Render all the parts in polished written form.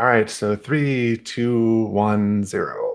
right, so 3, 2, 1, 0.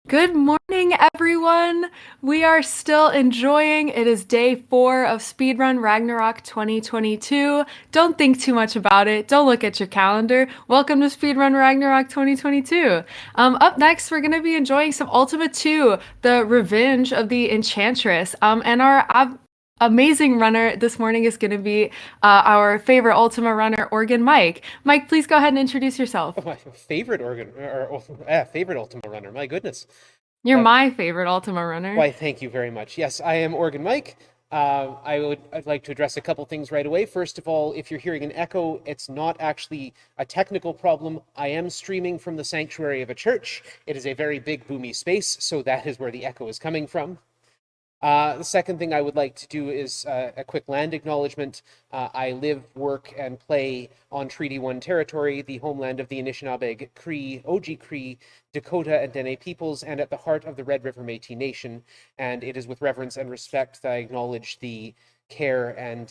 Good morning, everyone. We are still enjoying. It is day 4 of Speedrun Ragnarok 2022. Don't think too much about it. Don't look at your calendar. Welcome to Speedrun Ragnarok 2022. Up next, we're going to be enjoying some Ultima 2, the revenge of the Enchantress. And our amazing runner this morning is going to be our favorite Ultima runner, OrganMike. Mike, please go ahead and introduce yourself. Oh, my favorite favorite Ultima runner. My goodness. You're Uh, my favorite Ultima runner. why, thank you very much. Yes, I am OrganMike. I'd like to address a couple things right away. First of all, if you're hearing an echo, it's not actually a technical problem. I am streaming from the sanctuary of a church. It is a very big, boomy space, so that is where the echo is coming from. The second thing I would like to do is a quick land acknowledgement. I live, work, and play on Treaty 1 territory, the homeland of the Anishinaabe Cree, OG Cree, Dakota, and Dene peoples, and at the heart of the Red River Métis Nation. And it is with reverence and respect that I acknowledge the care and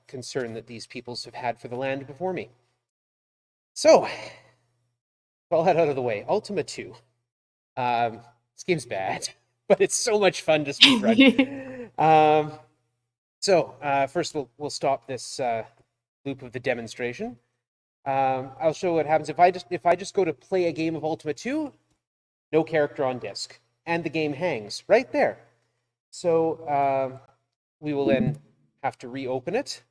concern that these peoples have had for the land before me. So, all that out of the way, Ultima 2. This game's bad, but it's so much fun to speedrun. First we'll stop this loop of the demonstration. I'll show what happens if I just go to play a game of Ultima 2, no character on disk, and the game hangs right there. So we will then have to reopen it.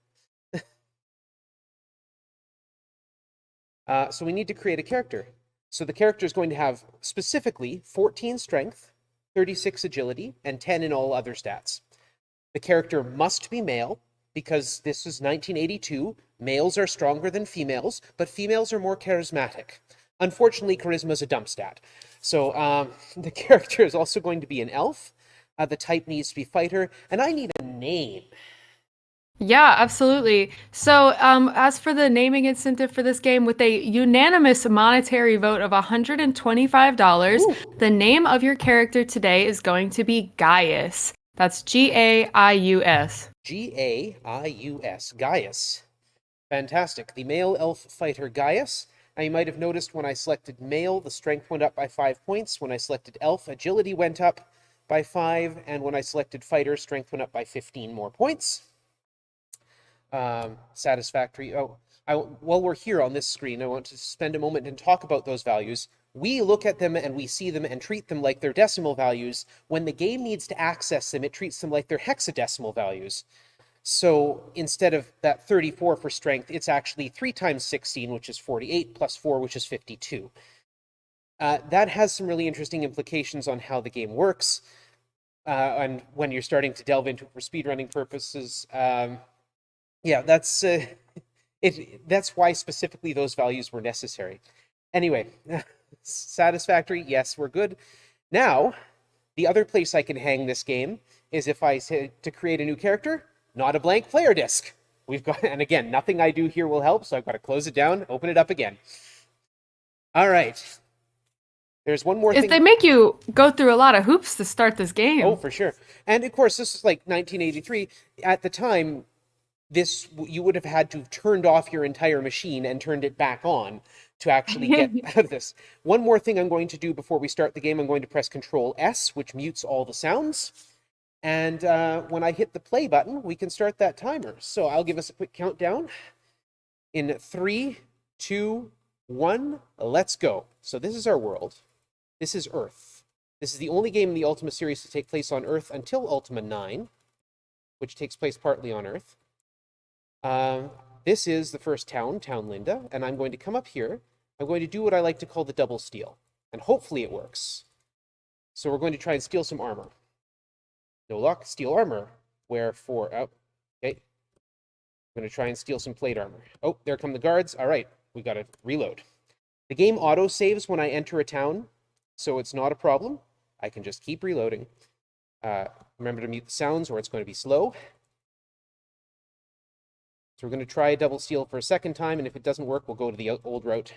So we need to create a character. So the character is going to have specifically 14 strength, 36 agility, and 10 in all other stats. The character must be male because this is 1982. Males are stronger than females, but females are more charismatic. Unfortunately, charisma is a dump stat. So the character is also going to be an elf. The type needs to be fighter, and I need a name. Yeah, absolutely. So, as for the naming incentive for this game, with a unanimous monetary vote of $125, Ooh, the name of your character today is going to be Gaius. That's Gaius. Gaius. Gaius. Fantastic. The male elf fighter Gaius. Now you might have noticed when I selected male, the strength went up by 5 points. When I selected elf, agility went up by 5. And when I selected fighter, strength went up by 15 more points. Satisfactory. While we're here on this screen, I want to spend a moment and talk about those values. We look at them and we see them and treat them like they're decimal values. When the game needs to access them, it treats them like they're hexadecimal values. So instead of that 34 for strength, it's actually 3 times 16, which is 48, plus 4, which is 52. That has some really interesting implications on how the game works. And when you're starting to delve into it for speedrunning purposes, yeah, that's that's why specifically those values were necessary. Anyway, satisfactory. Yes, we're good. Now, the other place I can hang this game is if I say to create a new character, not a blank player disk. We've got, and again, nothing I do here will help, so I've got to close it down, open it up again. All right. There's one more If thing. they make you go through a lot of hoops to start this Oh, game. for sure. And of course, this is like 1983. At the time, this you would have had to have turned off your entire machine and turned it back on to actually get out of this. One more thing I'm going to do before we start the game, I'm going to press Control S, which mutes all the sounds. And when I hit the play button, we can start that timer. So I'll give us a quick countdown. In 3, 2, 1, let's go. So this is our world. This is Earth. This is the only game in the Ultima series to take place on Earth until Ultima 9, which takes place partly on Earth. This is the first town, Town Linda, and I'm going to come up here. I'm going to do what I like to call the double steal, and hopefully it works. So we're going to try and steal some armor. No luck, steal armor. Wherefore, oh, okay. I'm going to try and steal some plate armor. Oh, there come the guards. All right, we got to reload. The game auto saves when I enter a town, so it's not a problem. I can just keep reloading. Remember to mute the sounds or it's going to be slow. So we're going to try a double steal for a second time, and if it doesn't work, we'll go to the old route.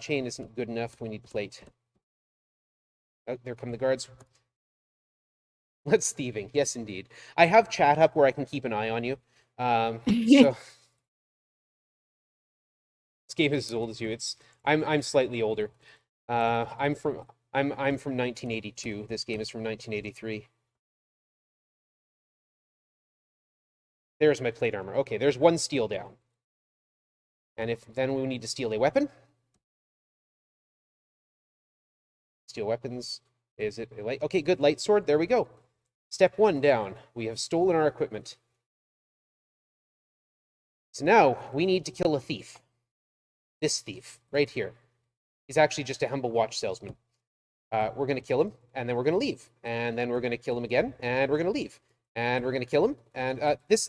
Chain isn't good enough. We need plate. Oh, there come the guards. Let's thieving. Yes, indeed. I have chat up where I can keep an eye on you. So this game is as old as you. I'm slightly older. I'm from 1982. This game is from 1983. There's my plate armor. Okay, there's one steel down. And if then we need to steal a weapon. Steal weapons. Is it a light? Okay, good. Light sword. There we go. Step 1 down. We have stolen our equipment. So now we need to kill a thief. This thief right here. He's actually just a humble watch salesman. We're going to kill him, and then we're going to leave. And then we're going to kill him again, and we're going to leave. And we're going to kill him. And this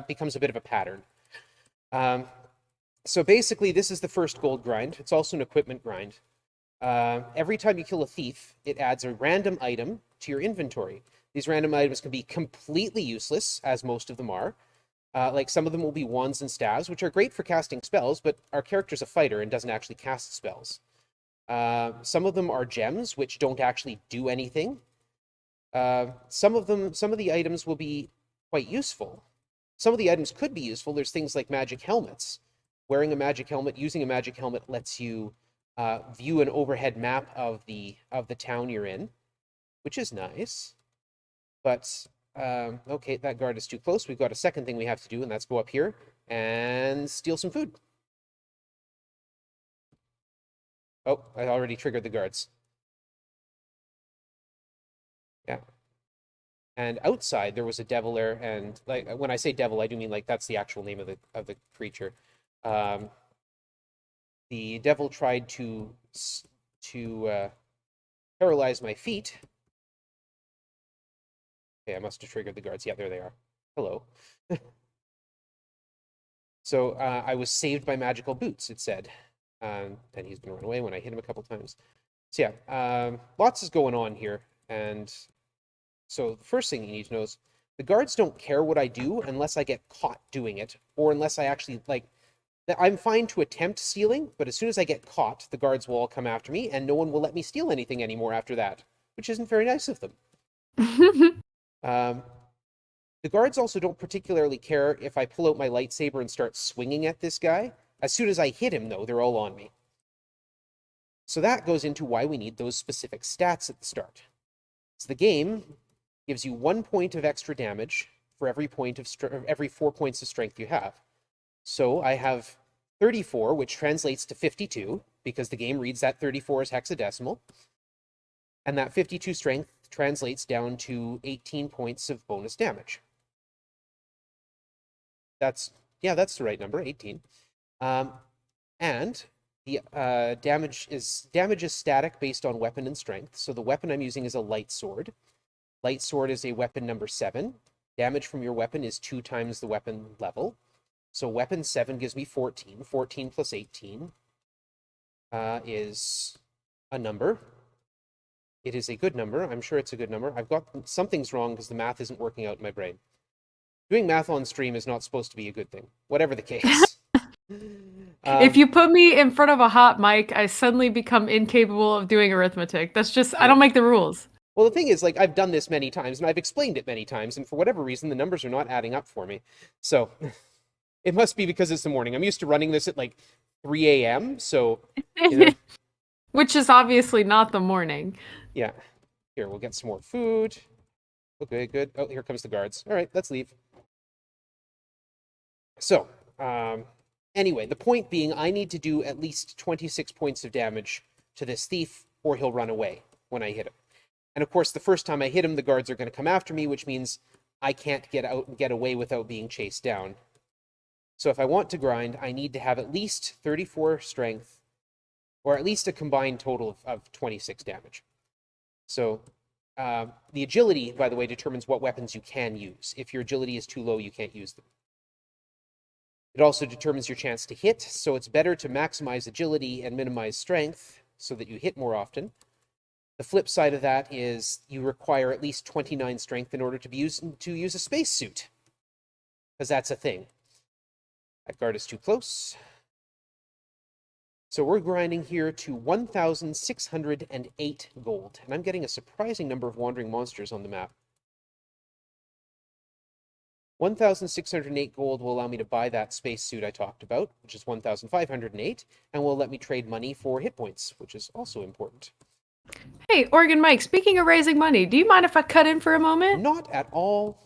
becomes a bit of a pattern. So basically, this is the first gold grind. It's also an equipment grind. Every time you kill a thief, it adds a random item to your inventory. These random items can be completely useless, as most of them are. Like some of them will be wands and staves, which are great for casting spells, but our character's a fighter and doesn't actually cast spells. Some of them are gems, which don't actually do anything. Some of the items will be quite useful. Some of the items could be useful. There's things like magic helmets. Wearing a magic helmet, using a magic helmet lets you view an overhead map of the town you're in, which is nice. But okay, that guard is too close. We've got a second thing we have to do, and that's go up here and steal some food. Oh, I already triggered the guards. Yeah. And outside there was a devil there, and like when I say devil, I do mean like that's the actual name of the creature. The devil tried to paralyze my feet. Okay, I must have triggered the guards. Yeah, there they are. Hello. So I was saved by magical boots, it said. And he's going to run away when I hit him a couple times. So yeah, lots is going on here. And so the first thing you need to know is the guards don't care what I do unless I get caught doing it, or unless I actually, like, I'm fine to attempt stealing, but as soon as I get caught, the guards will all come after me, and no one will let me steal anything anymore after that, which isn't very nice of them. The guards also don't particularly care if I pull out my lightsaber and start swinging at this guy. As soon as I hit him, though, they're all on me. So that goes into why we need those specific stats at the start. So the game gives you 1 point of extra damage for every 4 points of strength you have. So I have 34, which translates to 52, because the game reads that 34 as hexadecimal. And that 52 strength translates down to 18 points of bonus damage. That's the right number, 18. And the damage is static based on weapon and strength. So the weapon I'm using is a light sword. Light sword is a weapon number 7. Damage from your weapon is 2 times the weapon level. So weapon 7 gives me 14. 14 plus 18 is a number. It is a good number. I'm sure it's a good number. I've got something's wrong because the math isn't working out in my brain. Doing math on stream is not supposed to be a good thing, whatever the case. If you put me in front of a hot mic, I suddenly become incapable of doing arithmetic. That's just, I don't make the rules. Well, the thing is, like, I've done this many times, and I've explained it many times, and for whatever reason, the numbers are not adding up for me. So it must be because it's the morning. I'm used to running this at, like, 3 a.m., so, you know. Which is obviously not the morning. Yeah. Here, we'll get some more food. Okay, good. Oh, here comes the guards. All right, let's leave. So, anyway, the point being, I need to do at least 26 points of damage to this thief, or he'll run away when I hit him. And of course, the first time I hit him, the guards are going to come after me, which means I can't get out and get away without being chased down. So if I want to grind, I need to have at least 34 strength, or at least a combined total of 26 damage. So the agility, by the way, determines what weapons you can use. If your agility is too low, you can't use them. It also determines your chance to hit, so it's better to maximize agility and minimize strength so that you hit more often. The flip side of that is you require at least 29 strength in order to use a spacesuit, because that's a thing. That guard is too close. So we're grinding here to 1,608 gold, and I'm getting a surprising number of wandering monsters on the map. 1,608 gold will allow me to buy that spacesuit I talked about, which is 1,508, and will let me trade money for hit points, which is also important. Hey, OrganMike, speaking of raising money, do you mind if I cut in for a moment? Not at all.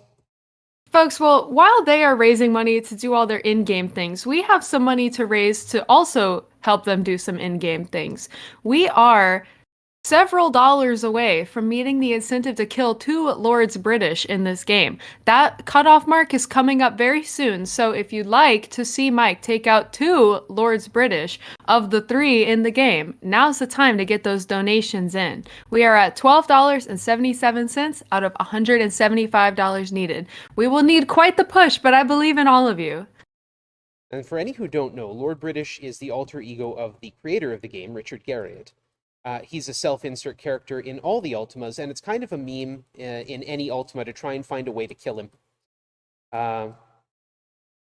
Folks, well, while they are raising money to do all their in-game things, we have some money to raise to also help them do some in-game things. We are several dollars away from meeting the incentive to kill 2 Lords British in this game. That cutoff mark is coming up very soon, so if you'd like to see Mike take out 2 Lords British of the 3 in the game, now's the time to get those donations in. We are at $12.77 out of $175 needed. We will need quite the push, but I believe in all of you. And for any who don't know, Lord British is the alter ego of the creator of the game, Richard Garriott. He's a self-insert character in all the Ultimas, and it's kind of a meme in any Ultima to try and find a way to kill him.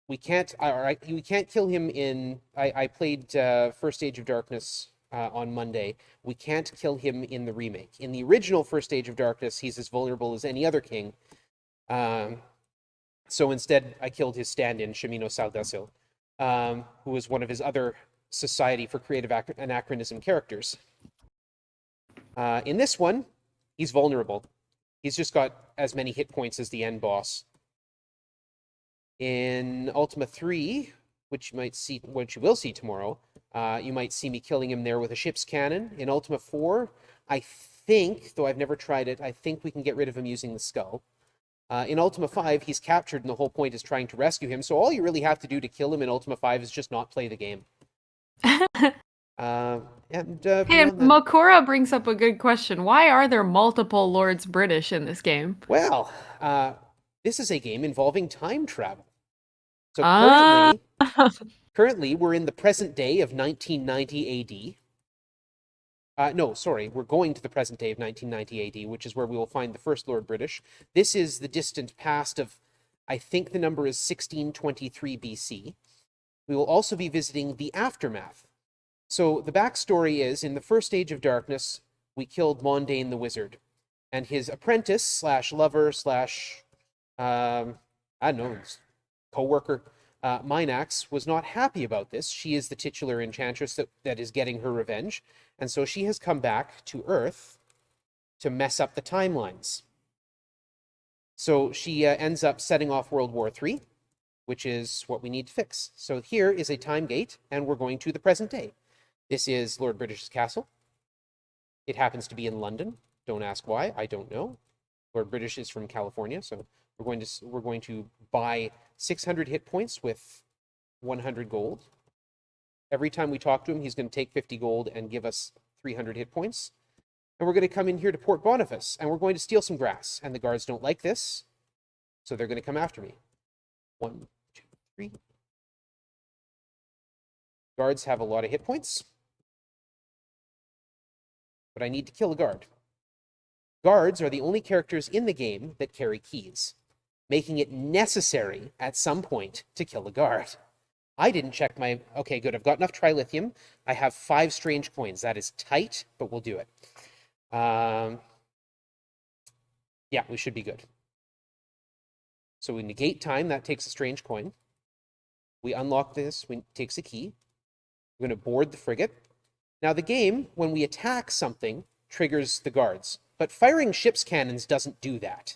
We can't kill him in... I played First Age of Darkness on Monday. We can't kill him in the remake. In the original First Age of Darkness, he's as vulnerable as any other king. So instead, I killed his stand-in, Shimino Saldasil, who was one of his other Society for Creative Anachronism characters. In this one, he's vulnerable. He's just got as many hit points as the end boss. In Ultima 3, which you will see tomorrow, you might see me killing him there with a ship's cannon. In Ultima 4, I think, though I've never tried it, I think we can get rid of him using the skull. In Ultima 5, he's captured, and the whole point is trying to rescue him. So all you really have to do to kill him in Ultima 5 is just not play the game. And Makora brings up a good question. Why are there multiple Lords British in this game? Well, this is a game involving time travel. So currently we're in the present day of 1990 AD. No, sorry, we're going to the present day of 1990 AD, which is where we will find the first Lord British. This is the distant past of, I think the number is 1623 BC. We will also be visiting the aftermath. So the backstory is, in the First Age of Darkness, we killed Mondain the Wizard, and his apprentice slash lover slash, I don't know, co-worker, Minax, was not happy about this. She is the titular Enchantress that is getting her revenge, and so she has come back to Earth to mess up the timelines. So she ends up setting off World War III, which is what we need to fix. So here is a time gate, and we're going to the present day. This is Lord British's castle. It happens to be in London. Don't ask why. I don't know. Lord British is from California, so we're going to buy 600 hit points with 100 gold. Every time we talk to him, he's going to take 50 gold and give us 300 hit points. And we're going to come in here to Port Boniface, and we're going to steal some grass. And the guards don't like this, so they're going to come after me. 1, 2, 3. Guards have a lot of hit points, but I need to kill a guard. Guards are the only characters in the game that carry keys, making it necessary at some point to kill a guard. I didn't check my... Okay, good. I've got enough trilithium. I have 5 strange coins. That is tight, but we'll do it. Yeah, we should be good. So we negate time. That takes a strange coin. We unlock this. It takes a key. We're going to board the frigate. Now, the game, when we attack something, triggers the guards. But firing ship's cannons doesn't do that.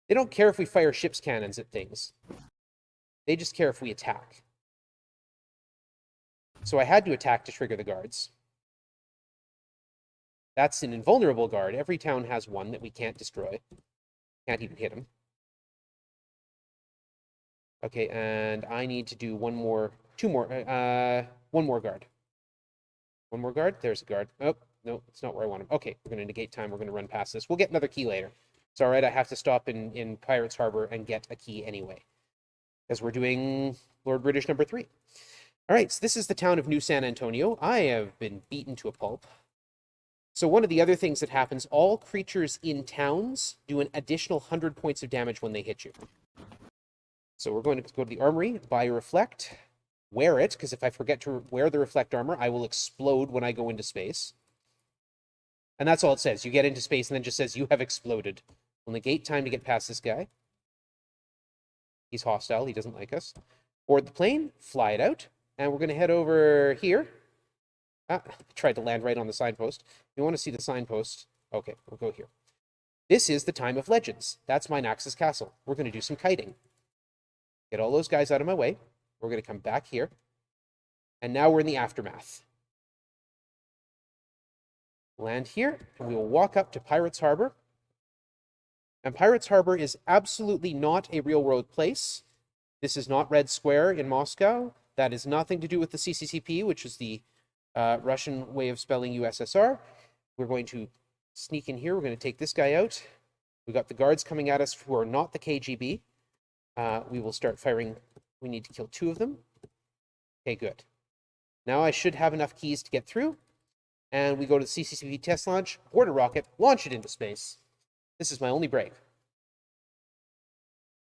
They don't care if we fire ship's cannons at things. They just care if we attack. So I had to attack to trigger the guards. That's an invulnerable guard. Every town has one that we can't destroy. Can't even hit him. Okay, and I need to do one more guard. One more guard? There's a guard. Oh, no, it's not where I want him. Okay, we're going to negate time. We're going to run past this. We'll get another key later. It's all right. I have to stop in Pirates Harbor and get a key anyway, because we're doing Lord British number 3. All right, so this is the town of New San Antonio. I have been beaten to a pulp. So one of the other things that happens, all creatures in towns do an additional 100 points of damage when they hit you. So we're going to go to the armory, buy a reflect, wear it, because if I forget to wear the reflect armor, I will explode when I go into space. And that's all it says. You get into space and then it just says, you have exploded. We'll negate time to get past this guy. He's hostile. He doesn't like us. Board the plane, fly it out, and we're going to head over here. Ah, tried to land right on the signpost. You want to see the signpost? Okay, we'll go here. This is the time of legends. That's my Naxxas castle. We're going to do some kiting. Get all those guys out of my way. We're going to come back here. And now we're in the aftermath. Land here, and we will walk up to Pirates Harbor. And Pirates Harbor is absolutely not a real-world place. This is not Red Square in Moscow. That is nothing to do with the CCCP, which is the Russian way of spelling USSR. We're going to sneak in here. We're going to take this guy out. We've got the guards coming at us who are not the KGB. We will start firing. We need to kill 2 of them. Okay, good. Now I should have enough keys to get through. And we go to the CCCP test launch, board a rocket, launch it into space. This is my only break.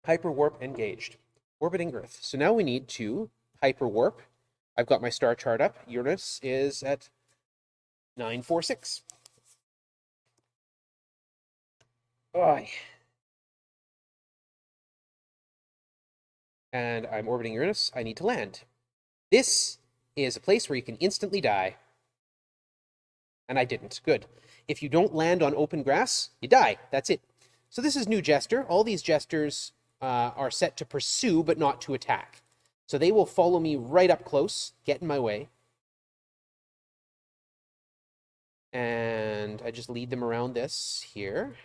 Hyperwarp engaged. Orbiting Earth. So now we need to hyperwarp. I've got my star chart up. Uranus is at 946. Oh. And I'm orbiting Uranus. I need to land. This is a place where you can instantly die. And I didn't. Good. If you don't land on open grass, you die. That's it. So this is new Jester. All these Jesters are set to pursue, but not to attack. So they will follow me right up close, get in my way. And I just lead them around this here.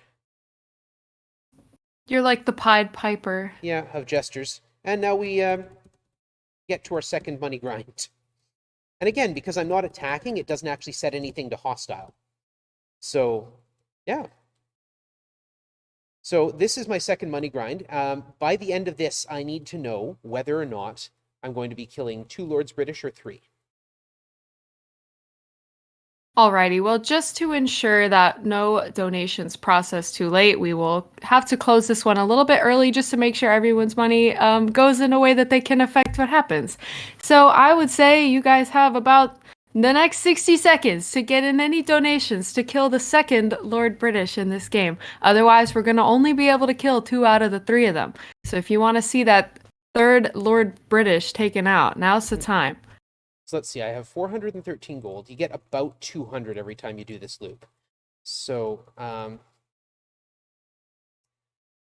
You're like the Pied Piper. Yeah, of Jesters. And now we get to our second money grind. And again, because I'm not attacking, it doesn't actually set anything to hostile. So, yeah. So this is my second money grind. By the end of this, I need to know whether or not I'm going to be killing 2 Lords British or 3. Alrighty, well, just to ensure that no donations process too late, we will have to close this one a little bit early just to make sure everyone's money goes in a way that they can affect what happens. So I would say you guys have about the next 60 seconds to get in any donations to kill the second Lord British in this game. Otherwise, we're going to only be able to kill 2 out of the 3 of them. So if you want to see that third Lord British taken out, now's the time. So let's see, I have 413 gold. You get about 200 every time you do this loop. So,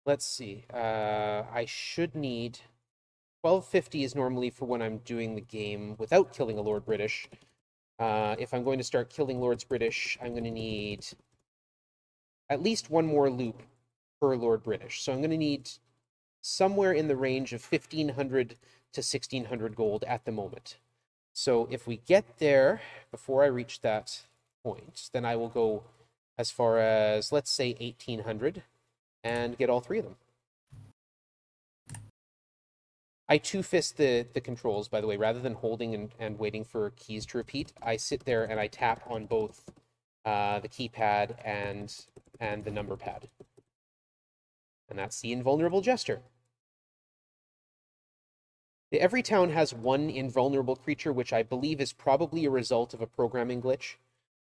let's see. I should need 1250 is normally for when I'm doing the game without killing a Lord British. If I'm going to start killing Lords British, I'm going to need at least 1 more loop per Lord British. So I'm going to need somewhere in the range of 1500 to 1600 gold at the moment. So if we get there before I reach that point, then I will go as far as, let's say, 1800 and get all 3 of them. I two-fist the controls, by the way. Rather than holding and waiting for keys to repeat, I sit there and I tap on both the keypad and the number pad. And that's the invulnerable Jester. Every town has 1 invulnerable creature, which I believe is probably a result of a programming glitch.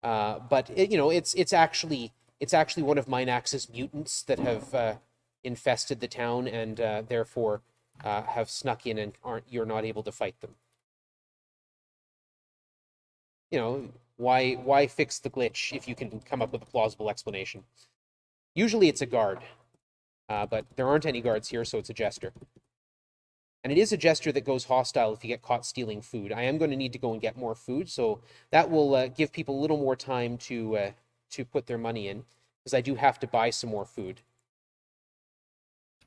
But it's actually one of Minax's mutants that have infested the town and therefore have snuck in and you're not able to fight them. Why fix the glitch if you can come up with a plausible explanation? Usually it's a guard, but there aren't any guards here, so it's a Jester. And it is a Jester that goes hostile if you get caught stealing food. I am going to need to go and get more food, so that will give people a little more time to put their money in, because I do have to buy some more food.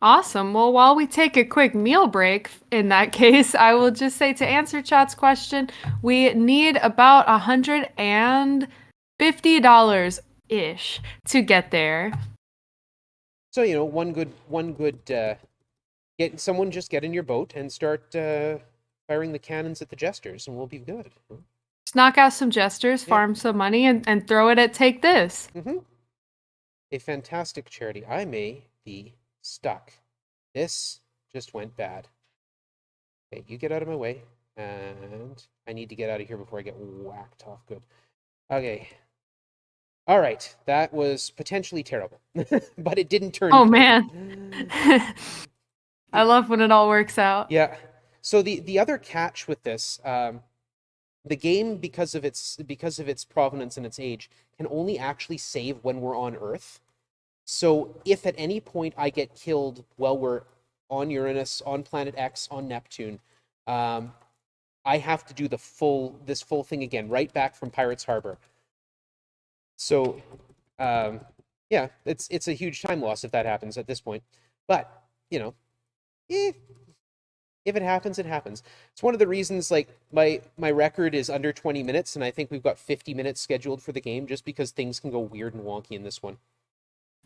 Awesome. Well, while we take a quick meal break, in that case, I will just say to answer chat's question, we need about $150-ish to get there. So, one good get in your boat and start firing the cannons at the Jesters, and we'll be good. Just knock out some Jesters, farm some money, and throw it at Take This. Mm-hmm. A fantastic charity. I may be stuck. This just went bad. Okay, you get out of my way, and I need to get out of here before I get whacked off. Good. Okay. All right, that was potentially terrible, but it didn't turn. Oh, man. I love when it all works out. Yeah. So the other catch with this, the game, because of its provenance and its age, can only actually save when we're on Earth. So if at any point I get killed while we're on Uranus, on Planet X, on Neptune, I have to do this full thing again, right back from Pirates Harbor. So, yeah, it's a huge time loss if that happens at this point. But eh, if it happens, it happens. It's one of the reasons, like, my record is under 20 minutes, and I think we've got 50 minutes scheduled for the game, just because things can go weird and wonky in this one.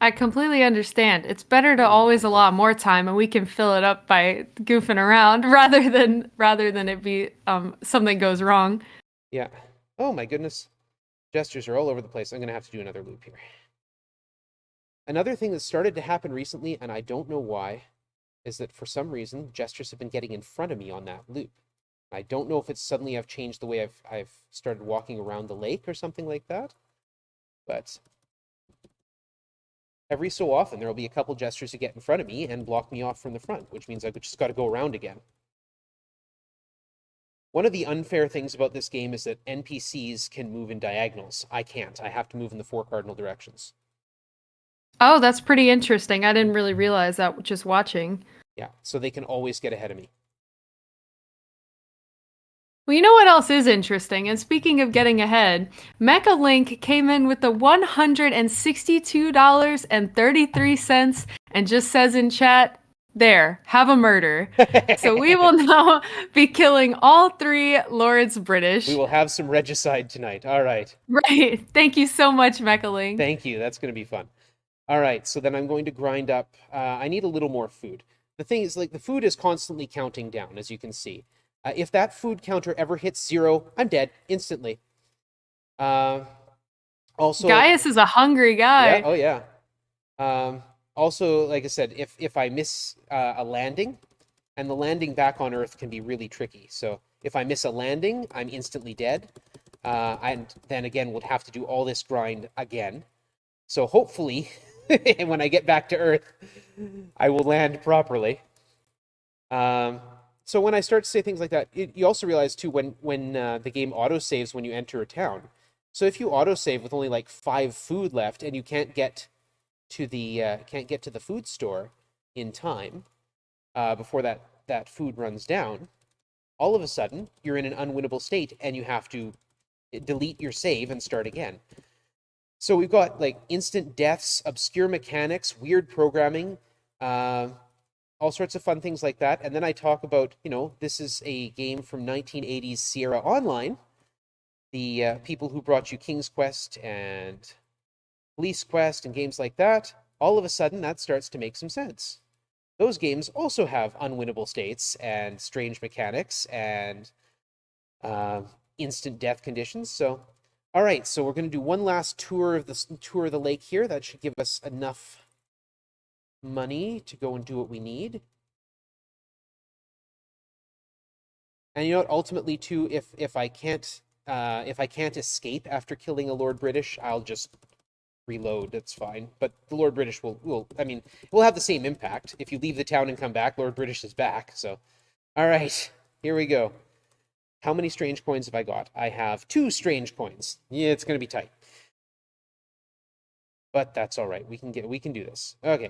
I completely understand. It's better to always allot more time and we can fill it up by goofing around rather than it be something goes wrong. Yeah. Oh my goodness. Gestures are all over the place. I'm gonna have to do another loop here. Another thing that started to happen recently, and I don't know why, is that for some reason gestures have been getting in front of me on that loop. I don't know if it's suddenly I've changed the way I've started walking around the lake or something like that, but every so often there will be a couple gestures who get in front of me and block me off from the front, which means I've just got to go around again. One of the unfair things about this game is that NPCs can move in diagonals. I can't. I have to move in the 4 cardinal directions. Oh, that's pretty interesting. I didn't really realize that just watching. Yeah, so they can always get ahead of me. Well, you know what else is interesting? And speaking of getting ahead, Mecha Link came in with the $162.33 and just says in chat, there, have a murder. So we will now be killing all 3 Lords British. We will have some regicide tonight. All right. Right. Thank you so much, Mecha Link. Thank you. That's going to be fun. All right, so then I'm going to grind up. I need a little more food. The thing is, like, the food is constantly counting down, as you can see. If that food counter ever hits 0, I'm dead instantly. Also, Gaius is a hungry guy. yeah, oh yeah. Also, like I said, if I miss a landing, and the landing back on Earth can be really tricky. So if I miss a landing, I'm instantly dead. And then again, we'll have to do all this grind again. So hopefully, when I get back to Earth, I will land properly. So when I start to say things like that, you also realize too when the game autosaves when you enter a town. So if you autosave with only like 5 food left and you can't get to the food store in time before that food runs down, all of a sudden you're in an unwinnable state and you have to delete your save and start again. So we've got like instant deaths, obscure mechanics, weird programming, all sorts of fun things like that. And then I talk about, this is a game from 1980s Sierra Online, the people who brought you King's Quest and Police Quest and games like that. All of a sudden, that starts to make some sense. Those games also have unwinnable states and strange mechanics and instant death conditions. So, all right, so we're going to do one last tour of the lake here. That should give us enough money to go and do what we need. And you know what? Ultimately, too, if I can't escape after killing a Lord British, I'll just reload. That's fine. But the Lord British will have the same impact. If you leave the town and come back, Lord British is back. So, all right, here we go. How many strange coins have I got? I have 2 strange coins. Yeah, it's going to be tight. But that's all right. We can do this. Okay.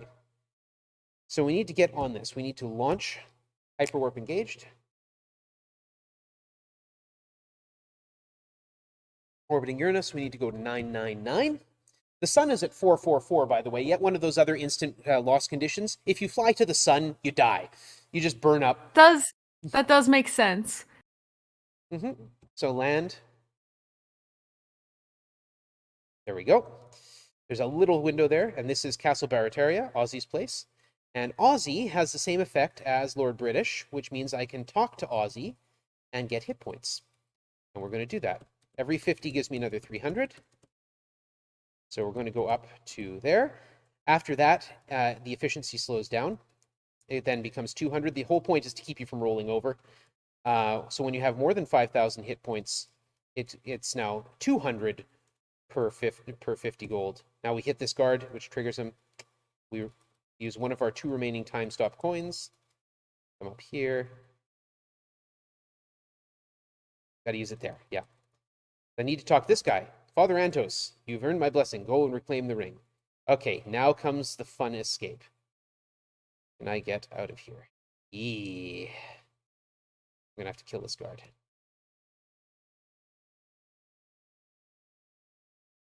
So we need to get on this. We need to launch Hyperwarp Engaged. Orbiting Uranus, we need to go to 999. The sun is at 444, by the way, yet one of those other instant loss conditions. If you fly to the sun, you die. You just burn up. That does make sense. So land. There we go. There's a little window there, and this is Castle Barataria, Ozzy's place. And Ozzy has the same effect as Lord British, which means I can talk to Ozzy and get hit points. And we're going to do that. Every 50 gives me another 300. So we're going to go up to there. After that, the efficiency slows down. It then becomes 200. The whole point is to keep you from rolling over. So when you have more than 5,000 hit points, it's now 200 per 50 gold. Now we hit this guard, which triggers him. We use one of our 2 remaining time stop coins. Come up here. Gotta use it there, yeah. I need to talk to this guy. Father Antos, you've earned my blessing. Go and reclaim the ring. Okay, now comes the fun escape. Can I get out of here? I'm gonna have to kill this guard.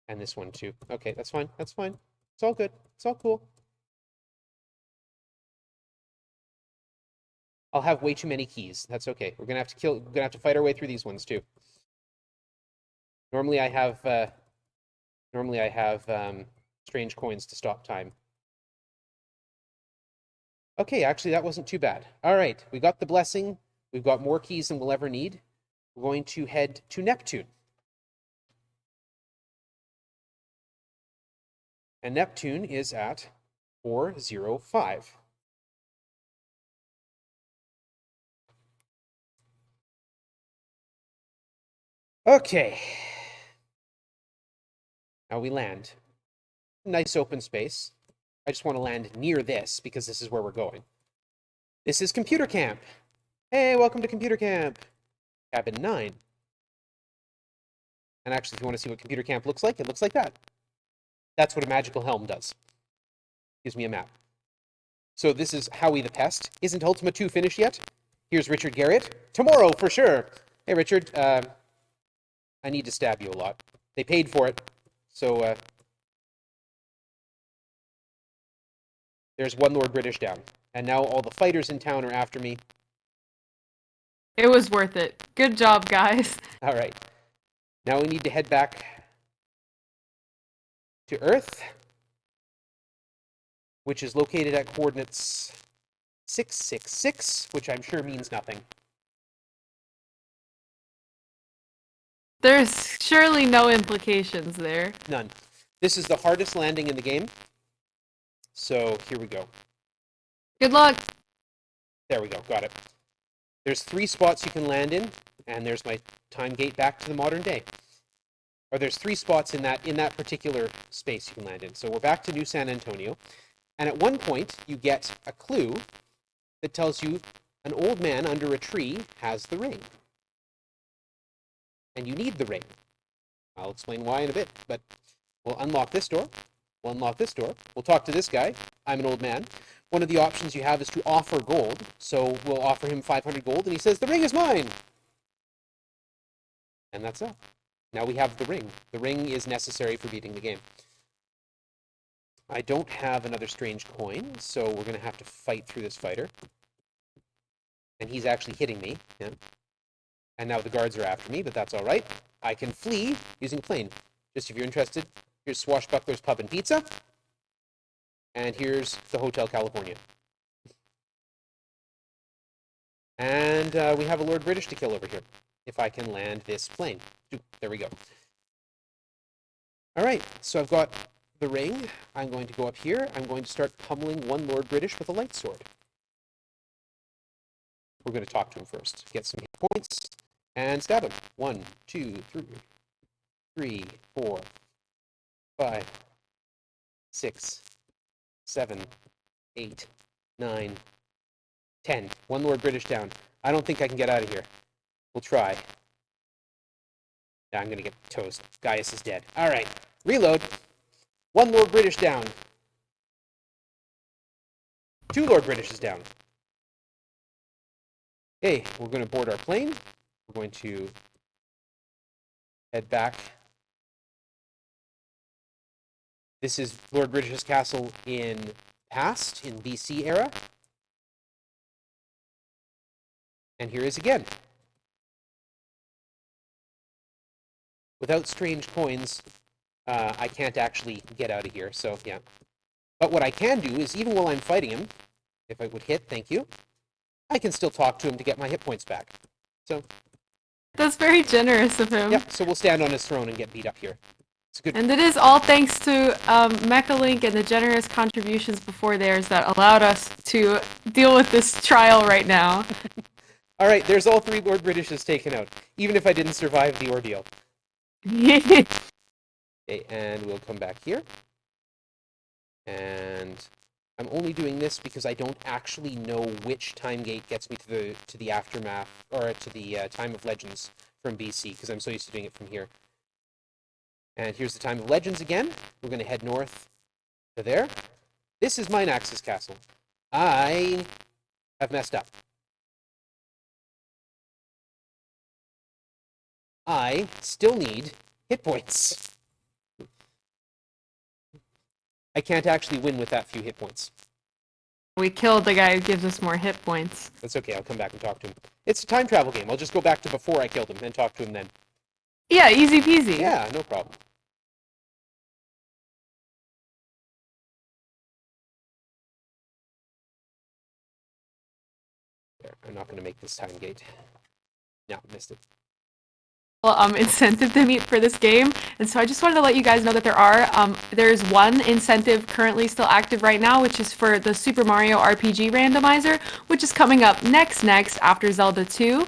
And this one too. Okay, that's fine. That's fine. It's all good. It's all cool. I'll have way too many keys. That's okay. We're gonna have to fight our way through these ones too. Normally I have strange coins to stop time. Okay, actually that wasn't too bad. All right, we got the blessing. We've got more keys than we'll ever need. We're going to head to Neptune. And Neptune is at 405. Okay. Now we land. Nice open space. I just want to land near this because this is where we're going. This is Computer Camp. Hey, welcome to Computer Camp. Cabin 9. And actually, if you want to see what Computer Camp looks like, it looks like that. That's what a magical helm does. Gives me a map. So this is Howie the Pest. Isn't Ultima 2 finished yet? Here's Richard Garriott. Tomorrow, for sure. Hey, Richard. I need to stab you a lot. They paid for it. So, there's one Lord British down. And now all the fighters in town are after me. It was worth it. Good job, guys. All right. Now we need to head back to Earth, which is located at coordinates 666, which I'm sure means nothing. There's surely no implications there. None. This is the hardest landing in the game. So here we go. Good luck. There we go. Got it. There's 3 spots you can land in, and there's my time gate back to the modern day. Or there's 3 spots in that particular space you can land in. So we're back to New San Antonio. And at one point, you get a clue that tells you an old man under a tree has the ring. And you need the ring. I'll explain why in a bit, but we'll unlock this door. We'll unlock this door. We'll talk to this guy. I'm an old man. One of the options you have is to offer gold. So we'll offer him 500 gold, and he says, the ring is mine! And that's it. Now we have the ring. The ring is necessary for beating the game. I don't have another strange coin, so we're going to have to fight through this fighter. And he's actually hitting me. Yeah. And now the guards are after me, but that's all right. I can flee using a plane. Just if you're interested, here's Swashbuckler's Pub and Pizza. And here's the Hotel California. And we have a Lord British to kill over here. If I can land this plane. There we go. All right, so I've got the ring. I'm going to go up here. I'm going to start pummeling one Lord British with a light sword. We're going to talk to him first. Get some hit points. And stab him. 1, 2, 3, 4, 5, 6, 7, 8, 9, 10. One Lord British down. I don't think I can get out of here. We'll try. Yeah, I'm going to get toast. Gaius is dead. All right. Reload. One Lord British down. 2 Lord British is down. Okay, we're going to board our plane. We're going to head back. This is Lord British's castle in past, in BC era. And here is again. Without strange coins, I can't actually get out of here, so yeah. But what I can do is, even while I'm fighting him, if I would hit, thank you, I can still talk to him to get my hit points back. So That's very generous of him. Yep, so we'll stand on his throne and get beat up here. It's good. And it is all thanks to Mechalink and the generous contributions before theirs that allowed us to deal with this trial right now. All right, there's all 3 Lord Britishes taken out, even if I didn't survive the ordeal. Okay, and we'll come back here. And I'm only doing this because I don't actually know which time gate gets me to the aftermath, or to the time of legends from BC, because I'm so used to doing it from here. And here's the time of legends again. We're going to head north to there. This is Minax's castle. I have messed up. I still need hit points. I can't actually win with that few hit points. We killed the guy who gives us more hit points. That's okay, I'll come back and talk to him. It's a time travel game. I'll just go back to before I killed him and talk to him then. Yeah, easy peasy. Yeah, no problem. There, I'm not going to make this time gate. No, missed it. Incentive to meet for this game, and so I just wanted to let you guys know that there's one incentive currently still active right now, which is for the Super Mario RPG randomizer, which is coming up next after Zelda 2.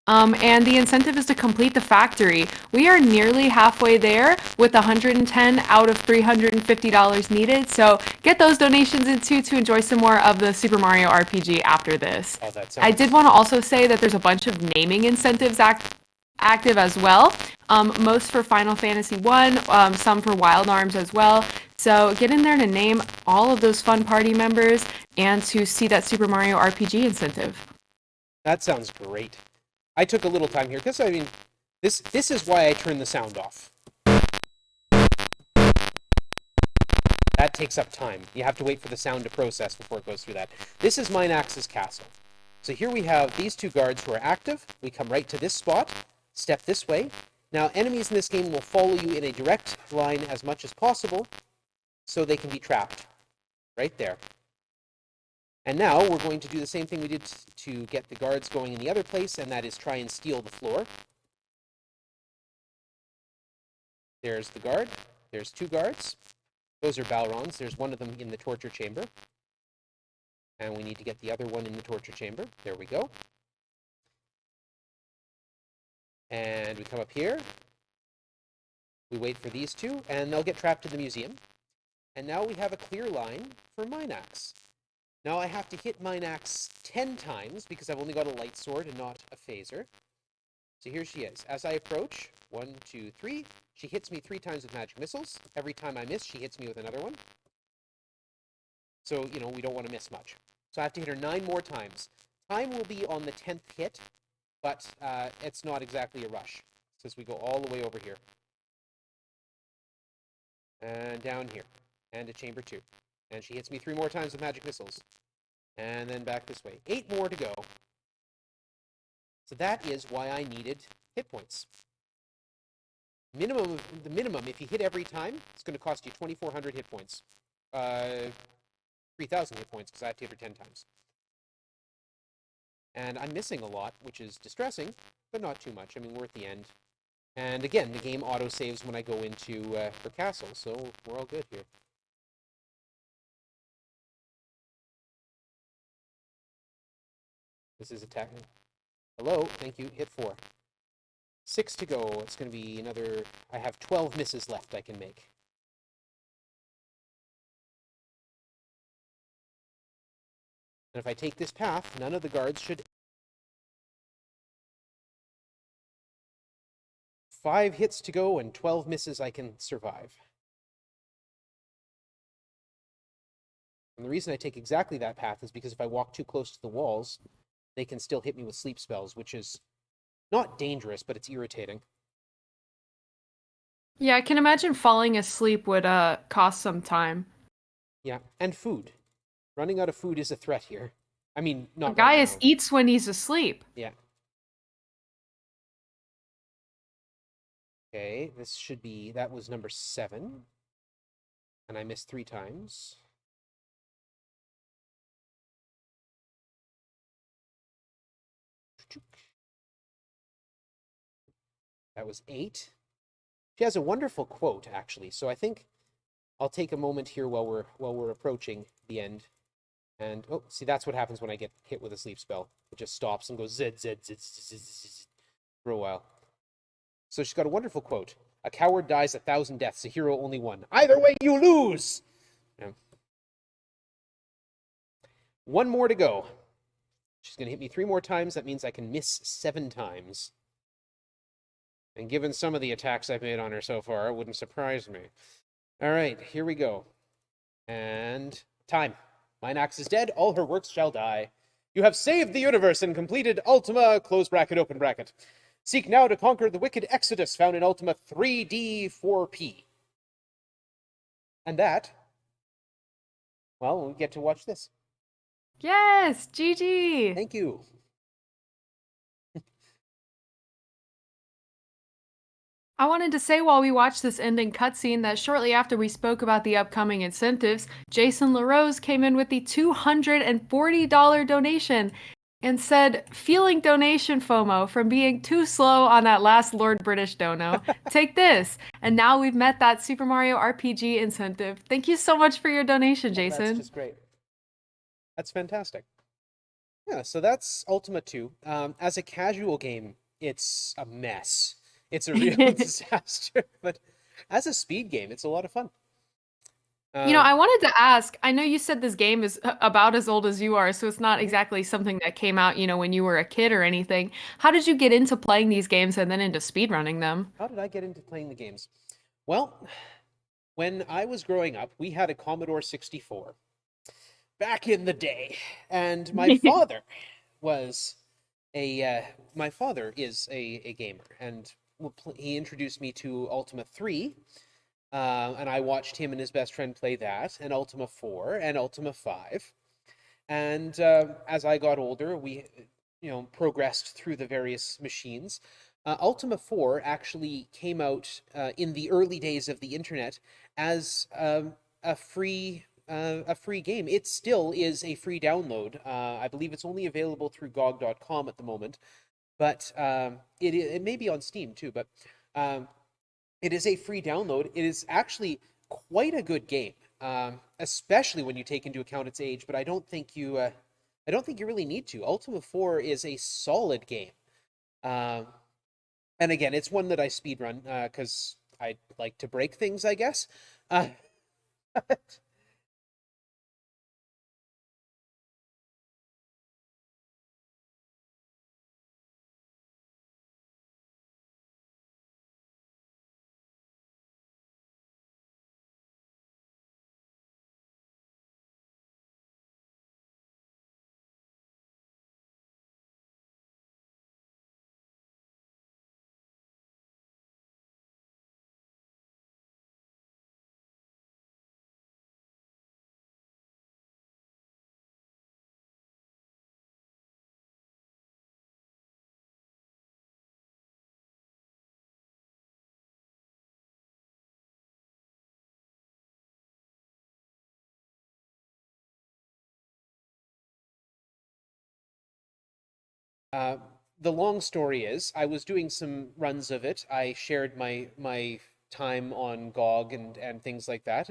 And the incentive is to complete the factory. We are nearly halfway there with 110 out of $350 needed. So get those donations in too to enjoy some more of the Super Mario RPG after this. Oh, that sounds... I did want to also say that there's a bunch of naming incentives active as well. Most for Final Fantasy 1, some for Wild Arms as well. So get in there to name all of those fun party members and to see that Super Mario RPG incentive. That sounds great. I took a little time here, because, I mean, this is why I turned the sound off. That takes up time. You have to wait for the sound to process before it goes through that. This is Minax's castle. So here we have these two guards who are active. We come right to this spot, step this way. Now, enemies in this game will follow you in a direct line as much as possible, so they can be trapped. Right there. And now we're going to do the same thing we did to get the guards going in the other place, and that is try and steal the floor. There's the guard. There's two guards. Those are Balrons. There's one of them in the torture chamber. And we need to get the other one in the torture chamber. There we go. And we come up here. We wait for these two, and they'll get trapped in the museum. And now we have a clear line for Minax. Now I have to hit Minax 10 times, because I've only got a light sword and not a phaser. So here she is. As I approach, 1, 2, 3, she hits me 3 times with magic missiles. Every time I miss, she hits me with another one. So, you know, we don't want to miss much. So I have to hit her 9 more times. Time will be on the 10th hit, but it's not exactly a rush, since we go all the way over here. And down here. And to chamber 2. And she hits me 3 more times with magic missiles. And then back this way. 8 more to go. So that is why I needed hit points. The minimum, if you hit every time, it's going to cost you 2,400 hit points. 3,000 hit points, because I have to hit her 10 times. And I'm missing a lot, which is distressing, but not too much. I mean, we're at the end. And again, the game auto-saves when I go into her castle, so we're all good here. This is attack. Hello, thank you, hit 4. 6 to go. It's going to be another... I have 12 misses left I can make. And if I take this path, none of the guards should... 5 hits to go and 12 misses I can survive. And the reason I take exactly that path is because if I walk too close to the walls, they can still hit me with sleep spells, which is not dangerous, but it's irritating. Yeah, I can imagine falling asleep would cost some time. Yeah, and food. Running out of food is a threat here. I mean, not Gaius right now. eats when he's asleep. Yeah. Okay, this should be... That was number 7. And I missed 3 times. That was 8. She has a wonderful quote, actually. So I think I'll take a moment here while we're approaching the end. And oh, see, that's what happens when I get hit with a sleep spell. It just stops and goes zed zed zed zed zed for a while. So she's got a wonderful quote: "A coward dies 1,000 deaths, a hero only one. Either way, you lose." Yeah. One more to go. She's going to hit me 3 more times. That means I can miss 7 times. And given some of the attacks I've made on her so far, it wouldn't surprise me. All right, here we go. And time. Mine axe is dead. All her works shall die. You have saved the universe and completed Ultima, close bracket, open bracket. Seek now to conquer the wicked exodus found in Ultima 3D4P. And that, well, we get to watch this. Yes, GG. Thank you. I wanted to say while we watched this ending cutscene that shortly after we spoke about the upcoming incentives, Jason LaRose came in with the $240 donation and said, feeling donation FOMO from being too slow on that last Lord British dono. Take this. And now we've met that Super Mario RPG incentive. Thank you so much for your donation, Jason. That's just great. That's fantastic. Yeah, so that's Ultima 2. As a casual game, it's a mess. It's a real disaster, but as a speed game, it's a lot of fun. I wanted to ask, I know you said this game is about as old as you are, so it's not exactly something that came out, when you were a kid or anything. How did you get into playing these games and then into speedrunning them? How did I get into playing the games? Well, when I was growing up, we had a Commodore 64 back in the day, and my father was my father is a gamer, and he introduced me to Ultima 3, and I watched him and his best friend play that, and Ultima 4, and Ultima 5. And as I got older, we, progressed through the various machines. Ultima 4 actually came out in the early days of the internet as a free game. It still is a free download. I believe it's only available through GOG.com at the moment, but it may be on Steam too. But it is a free download. It is actually quite a good game, especially when you take into account its age. But I don't think you really need to. Ultima 4 is a solid game, and again, it's one that I speedrun because I like to break things, I guess. Uh, the long story is, I was doing some runs of it. I shared my time on GOG and things like that,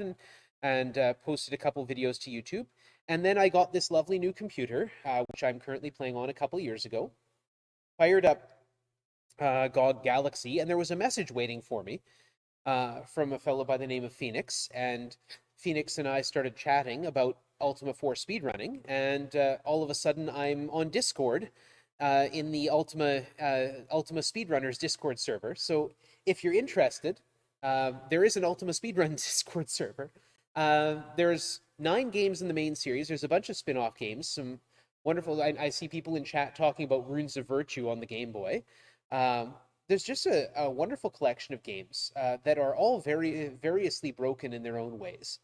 and posted a couple videos to YouTube. And then I got this lovely new computer, which I'm currently playing on a couple years ago. Fired up GOG Galaxy, and there was a message waiting for me from a fellow by the name of Phoenix. And Phoenix and I started chatting about Ultima 4 speedrunning, and all of a sudden I'm on Discord in the Ultima Speedrunners Discord server. So if you're interested, there is an Ultima Speedrun Discord server. There's 9 games in the main series. There's a bunch of spin-off games. Some wonderful. I see people in chat talking about Runes of Virtue on the Game Boy. There's just a wonderful collection of games that are all very variously broken in their own ways.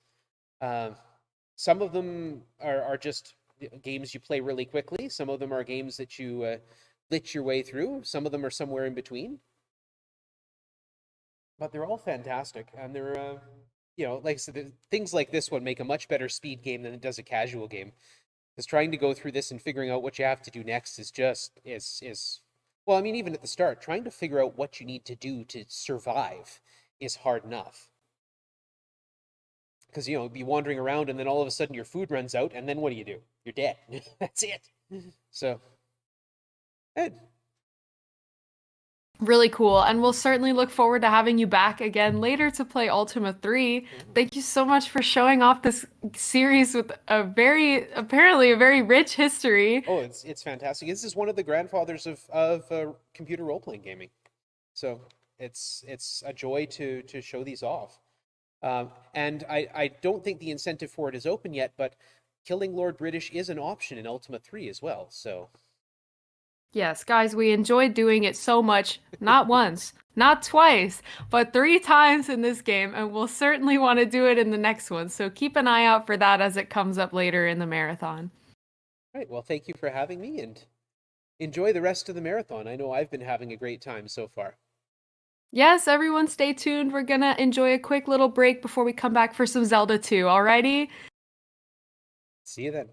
Some of them are just games you play really quickly. Some of them are games that you glitch your way through. Some of them are somewhere in between. But they're all fantastic, and they're like I said, things like this one make a much better speed game than it does a casual game. Because trying to go through this and figuring out what you have to do next is well, I mean, even at the start, trying to figure out what you need to do to survive is hard enough. Because be wandering around and then all of a sudden your food runs out, and then what do? You're dead. That's it. So, good. Really cool. And we'll certainly look forward to having you back again later to play Ultima 3. Mhm. Thank you so much for showing off this series with apparently a very rich history. Oh, it's fantastic. This is one of the grandfathers of computer role playing gaming. So it's a joy to show these off. And I don't think the incentive for it is open yet, but killing Lord British is an option in Ultima 3 as well. So Yes, guys, we enjoyed doing it so much, not once, not twice, but 3 times in this game, and we'll certainly want to do it in the next one. So keep an eye out for that as it comes up later in the marathon. right, well, thank you for having me and enjoy the rest of the marathon. I know I've been having a great time so far. Yes, everyone stay tuned. We're gonna enjoy a quick little break before we come back for some Zelda 2, alrighty? See you then.